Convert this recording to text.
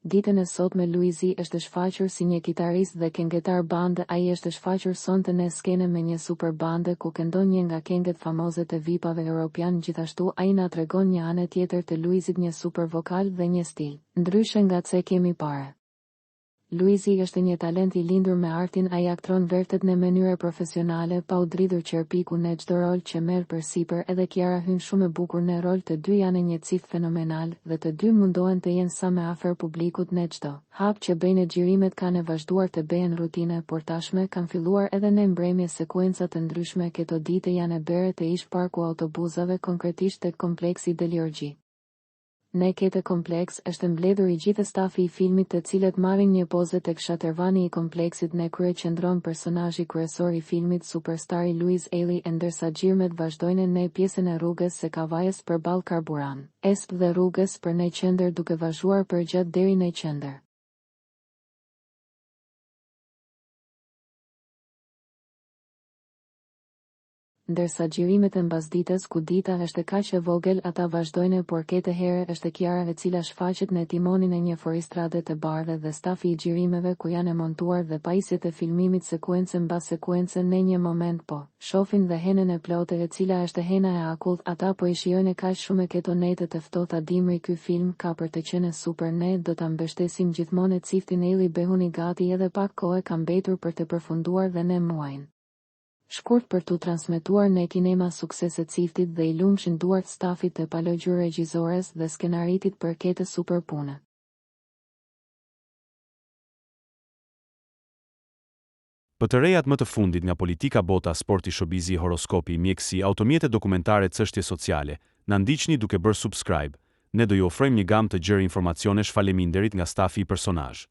Ditën e sotme Luizi është shfaqur si një kitarist dhe këngëtar bande. Ai është shfaqur sonte në skenë me një super bande ku këndon një nga këngët famoze të vipave europian. Gjithashtu ai na tregon një anë tjetër të Luizit, një super vokal dhe një stil ndryshe nga ce kemi parë. Luizi është një talent i lindur me artin. Ai aktron vërtet në mënyrë profesionale, pa u dridhur qerpiku në çdo rol që merr përsipër. Edhe Kiara hyn shumë e bukur në rol. Të dy janë një çift fenomenal dhe të dy mundohen të jenë sa më afër publikut në çdo hap që bëjnë. Xhirimet kanë vazhduar të bëhen rutinë, por tashmë kanë filluar edhe në mbrëmje sekuenca të ndryshme. Këto ditë janë e bërë të ish parku autobusave, konkretisht tek kompleksi Deliorgji. Në këtë kompleks është mbledhur i gjithë stafi i filmit, të cilët marrin një pozë tek shatërvani i kompleksit. Në krye qëndron personazhi kryesor i filmit, superstari Luiz Eli, ndërsa xhirmet vazhdojnë në pjesën e rrugës së Kavajës përballë Karburan Est dhe rrugës për në qendër, duke vazhduar përgjat deri në qendër. Ndërsa xhirimet e mbasditës, ku dita është kaq e vogël, ata vazhdojnë, por këtë herë është Kiara e cila shfaqet në timonin e një foristrade të bardhë dhe stafi i xhirimeve ku janë montuar dhe pajisjet e filmimit sekuencë mbas sekuencë. Në një moment po shohin dhe henën e plotë, e cila është hena e akullt. Ata po i shijojnë kaq shumë këto nete të ftohta dimri. Ky film ka për të qenë super. Ne do ta mbështesim gjithmonë çiftin Eli Behuni. Gati edhe pak kohë ka mbetur për të përfunduar dhe në muajin shkurt për tu transmetuar në kinema sukseset çiftit dhe i lumshëm duart stafit të palogjur regjizores dhe skenaritit për këtë super punë. Për të rejat më të fundit nga politika, bota, sporti, showbizi, horoskopi, mjekësi, automjete dokumentare, çështje sociale, na ndiqni duke bërë subscribe. Ne do ju ofrojmë një gamë të gjerë informacionesh. Faleminderit nga stafi i personazh.